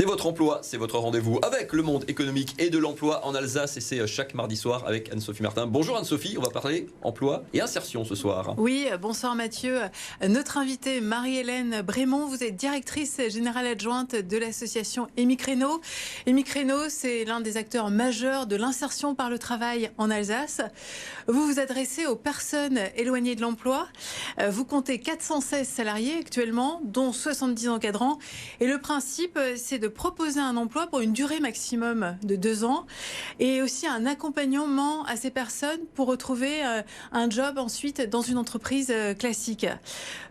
C'est votre emploi, c'est votre rendez-vous avec le monde économique et de l'emploi en Alsace et c'est chaque mardi soir avec Anne-Sophie Martin. Bonjour Anne-Sophie, on va parler emploi et insertion ce soir. Oui, bonsoir Mathieu. Notre invitée Marie-Hélène Brémond, vous êtes directrice générale adjointe de l'association Emicreno. Emicreno, c'est l'un des acteurs majeurs de l'insertion par le travail en Alsace. Vous vous adressez aux personnes éloignées de l'emploi. Vous comptez 416 salariés actuellement, dont 70 encadrants. Et le principe, c'est de proposer un emploi pour une durée maximum de 2 ans et aussi un accompagnement à ces personnes pour retrouver un job ensuite dans une entreprise classique.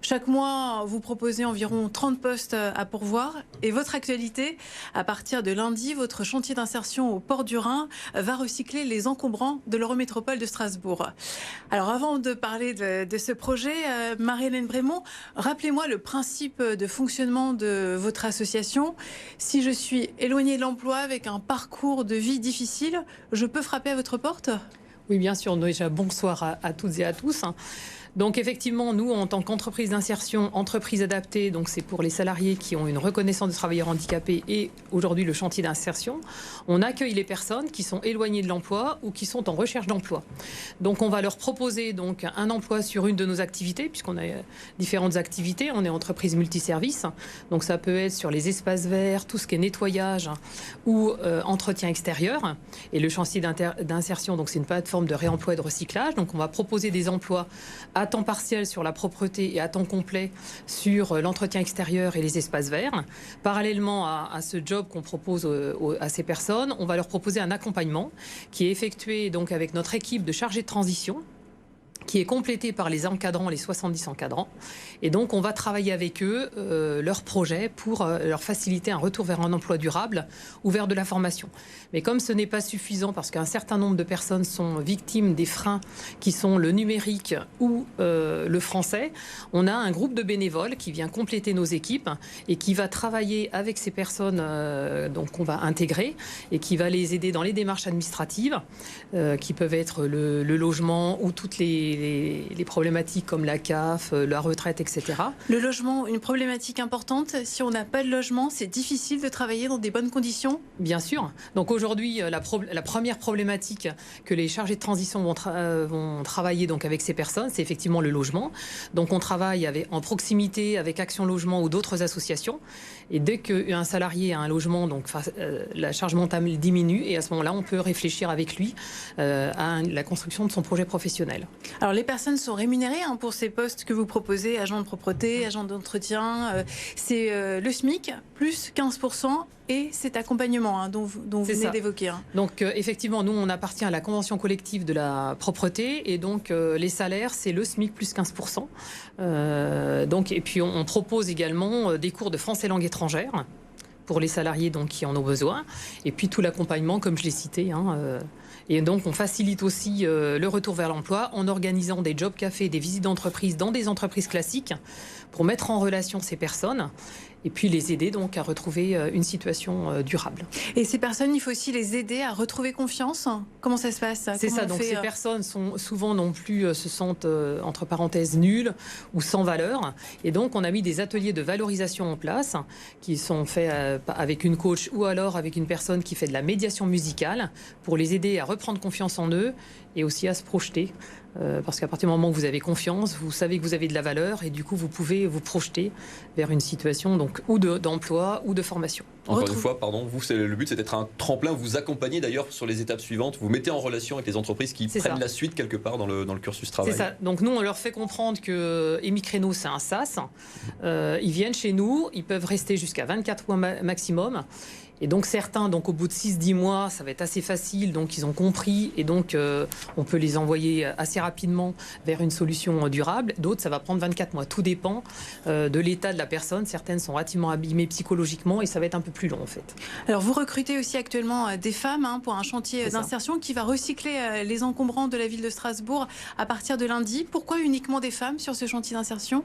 Chaque mois, vous proposez environ 30 postes à pourvoir et votre actualité, à partir de lundi, votre chantier d'insertion au Port du Rhin va recycler les encombrants de l'Eurométropole de Strasbourg. Alors avant de parler de ce projet, Marie-Hélène Brémond, rappelez-moi le principe de fonctionnement de votre association. Si je suis éloignée de l'emploi avec un parcours de vie difficile, je peux frapper à votre porte ? Oui, bien sûr. Déjà, bonsoir à toutes et à tous. Donc effectivement, nous, en tant qu'entreprise d'insertion, entreprise adaptée, donc c'est pour les salariés qui ont une reconnaissance de travailleurs handicapés et aujourd'hui le chantier d'insertion, on accueille les personnes qui sont éloignées de l'emploi ou qui sont en recherche d'emploi. Donc on va leur proposer donc un emploi sur une de nos activités, puisqu'on a différentes activités, on est entreprise multiservice, donc ça peut être sur les espaces verts, tout ce qui est nettoyage ou entretien extérieur. Et le chantier d'insertion, donc c'est une plateforme de réemploi et de recyclage, donc on va proposer des emplois à temps partiel sur la propreté et à temps complet sur l'entretien extérieur et les espaces verts. Parallèlement à ce job qu'on propose à ces personnes, on va leur proposer un accompagnement qui est effectué donc avec notre équipe de chargés de transition, qui est complété par les encadrants, les 70 encadrants. Et donc, on va travailler avec eux leur projet pour leur faciliter un retour vers un emploi durable ou vers de la formation. Mais comme ce n'est pas suffisant, parce qu'un certain nombre de personnes sont victimes des freins qui sont le numérique ou le français, on a un groupe de bénévoles qui vient compléter nos équipes et qui va travailler avec ces personnes donc qu'on va intégrer et qui va les aider dans les démarches administratives qui peuvent être le logement ou toutes les problématiques comme la CAF, la retraite, etc. Le logement, une problématique importante. Si on n'a pas de logement, c'est difficile de travailler dans des bonnes conditions ? Bien sûr. Donc aujourd'hui, la première problématique que les chargés de transition vont travailler donc avec ces personnes, c'est effectivement le logement. Donc on travaille en proximité avec Action Logement ou d'autres associations. Et dès qu'un salarié a un logement, donc la charge mentale diminue et à ce moment-là, on peut réfléchir avec lui à la construction de son projet professionnel. Alors les personnes sont rémunérées pour ces postes que vous proposez, agent de propreté, agent d'entretien. C'est le SMIC plus 15% et cet accompagnement dont vous venez d'évoquer. Donc effectivement, nous on appartient à la convention collective de la propreté et donc les salaires c'est le SMIC plus 15%. Et puis on propose également des cours de français langue étrangère pour les salariés donc, qui en ont besoin. Et puis tout l'accompagnement comme je l'ai cité. Et donc, on facilite aussi le retour vers l'emploi en organisant des job cafés, des visites d'entreprise dans des entreprises classiques pour mettre en relation ces personnes et puis les aider donc à retrouver une situation durable. Et ces personnes, il faut aussi les aider à retrouver confiance. Comment ça se passe ? C'est ça, donc ces personnes sont souvent non plus se sentent entre parenthèses nulles ou sans valeur. Et donc on a mis des ateliers de valorisation en place qui sont faits avec une coach ou alors avec une personne qui fait de la médiation musicale pour les aider à reprendre confiance en eux et aussi à se projeter. Parce qu'à partir du moment où vous avez confiance, vous savez que vous avez de la valeur et du coup vous pouvez vous projeter vers une situation donc, ou d'emploi ou de formation. Encore une fois, pardon, vous, le but c'est d'être un tremplin, vous accompagnez d'ailleurs sur les étapes suivantes, vous mettez en relation avec les entreprises qui prennent la suite quelque part dans le cursus travail. C'est ça, donc nous on leur fait comprendre que Emicreno c'est un SaaS, ils viennent chez nous, ils peuvent rester jusqu'à 24 mois maximum. Et donc certains, donc au bout de 6-10 mois, ça va être assez facile, donc ils ont compris et donc on peut les envoyer assez rapidement vers une solution durable. D'autres, ça va prendre 24 mois. Tout dépend de l'état de la personne. Certaines sont relativement abîmées psychologiquement et ça va être un peu plus long en fait. Alors vous recrutez aussi actuellement des femmes pour un chantier d'insertion qui va recycler les encombrants de la ville de Strasbourg à partir de lundi. Pourquoi uniquement des femmes sur ce chantier d'insertion ?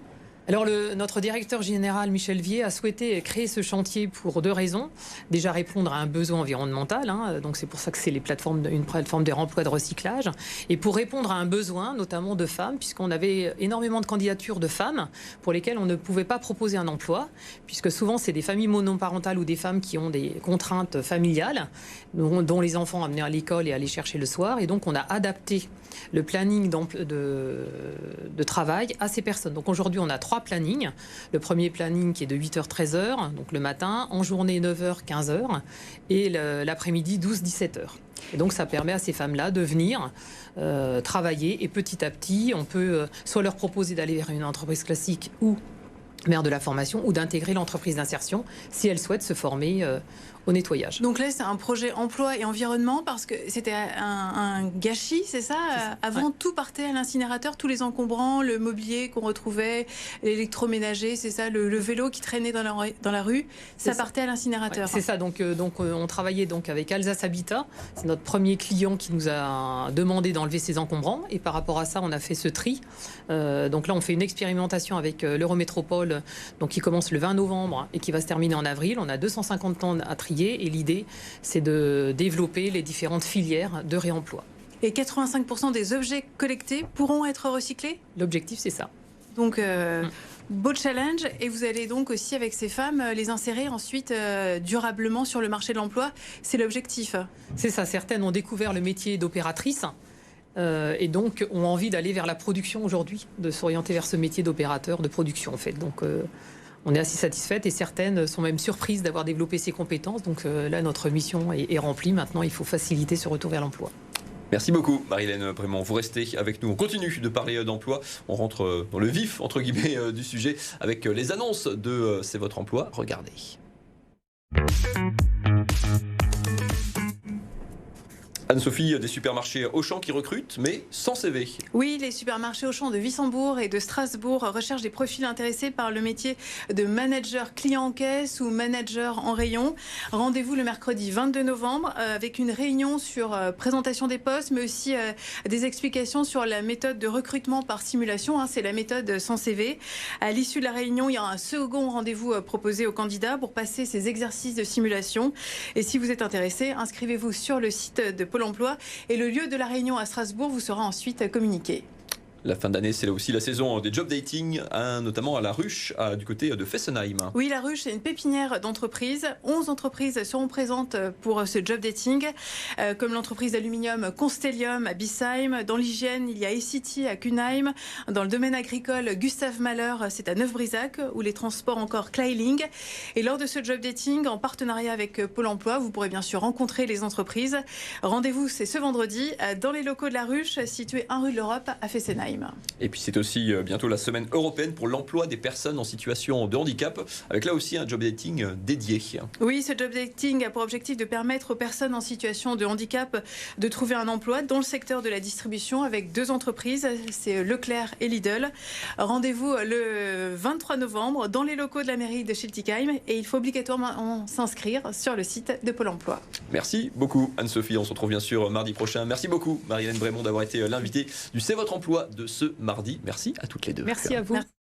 Alors notre directeur général Michel Vier a souhaité créer ce chantier pour 2 raisons. Déjà répondre à un besoin environnemental, donc c'est pour ça que c'est une plateforme de réemploi de recyclage, et pour répondre à un besoin notamment de femmes, puisqu'on avait énormément de candidatures de femmes pour lesquelles on ne pouvait pas proposer un emploi, puisque souvent c'est des familles monoparentales ou des femmes qui ont des contraintes familiales, dont les enfants amenés à l'école et aller chercher le soir, et donc on a adapté le planning de travail à ces personnes. Donc aujourd'hui on a 3 plannings. Le premier planning qui est de 8h-13h, donc le matin, en journée 9h-15h et l'après-midi 12-17h. Et donc ça permet à ces femmes-là de venir travailler et petit à petit, on peut soit leur proposer d'aller vers une entreprise classique ou vers de la formation ou d'intégrer l'entreprise d'insertion si elles souhaitent se former au nettoyage. Donc là, c'est un projet emploi et environnement parce que c'était un gâchis, c'est ça, Avant, tout partait à l'incinérateur, tous les encombrants, le mobilier qu'on retrouvait, l'électroménager, c'est ça, le vélo qui traînait dans la rue, ça partait à l'incinérateur. Ouais, c'est ça, donc on travaillait donc avec Alsace Habitat, c'est notre premier client qui nous a demandé d'enlever ses encombrants et par rapport à ça, on a fait ce tri. Donc là, on fait une expérimentation avec l'Eurométropole, donc qui commence le 20 novembre et qui va se terminer en avril. On a 250 tonnes à trier. Et l'idée, c'est de développer les différentes filières de réemploi. Et 85% des objets collectés pourront être recyclés ? L'objectif, c'est ça. Donc, beau challenge. Et vous allez donc aussi, avec ces femmes, les insérer ensuite durablement sur le marché de l'emploi. C'est l'objectif. C'est ça. Certaines ont découvert le métier d'opératrice et donc ont envie d'aller vers la production aujourd'hui, de s'orienter vers ce métier d'opérateur de production, en fait. Donc, on est assez satisfaite et certaines sont même surprises d'avoir développé ces compétences. Donc là, notre mission est remplie. Maintenant, il faut faciliter ce retour vers l'emploi. Merci beaucoup, Marie-Hélène Brémond. Vous restez avec nous. On continue de parler d'emploi. On rentre dans le vif, entre guillemets, du sujet avec les annonces de C'est votre emploi. Regardez. Anne-Sophie, des supermarchés Auchan qui recrutent, mais sans CV. Oui, les supermarchés Auchan de Wissembourg et de Strasbourg recherchent des profils intéressés par le métier de manager client en caisse ou manager en rayon. Rendez-vous le mercredi 22 novembre avec une réunion sur présentation des postes, mais aussi des explications sur la méthode de recrutement par simulation. C'est la méthode sans CV. À l'issue de la réunion, il y aura un second rendez-vous proposé aux candidats pour passer ces exercices de simulation. Et si vous êtes intéressé, inscrivez-vous sur le site de Pôle emploi et le lieu de la réunion à Strasbourg vous sera ensuite communiqué. La fin d'année, c'est là aussi la saison des job dating, notamment à la Ruche, du côté de Fessenheim. Oui, la Ruche, c'est une pépinière d'entreprises. 11 entreprises seront présentes pour ce job dating, comme l'entreprise d'aluminium Constellium à Bissheim. Dans l'hygiène, il y a eCity à Kunheim. Dans le domaine agricole, Gustave Mahler, c'est à Neuf-Brisac, ou les transports encore Kleiling. Et lors de ce job dating, en partenariat avec Pôle emploi, vous pourrez bien sûr rencontrer les entreprises. Rendez-vous, c'est ce vendredi, dans les locaux de la Ruche, situés 1 rue de l'Europe à Fessenheim. Et puis c'est aussi bientôt la semaine européenne pour l'emploi des personnes en situation de handicap, avec là aussi un job dating dédié. Oui, ce job dating a pour objectif de permettre aux personnes en situation de handicap de trouver un emploi dans le secteur de la distribution avec 2 entreprises, c'est Leclerc et Lidl. Rendez-vous le 23 novembre dans les locaux de la mairie de Schiltigheim et il faut obligatoirement s'inscrire sur le site de Pôle emploi. Merci beaucoup Anne-Sophie, on se retrouve bien sûr mardi prochain. Merci beaucoup Marie-Hélène Brémond d'avoir été l'invitée du C'est votre emploi de ce mardi. Merci à toutes les deux. Merci à vous. Merci.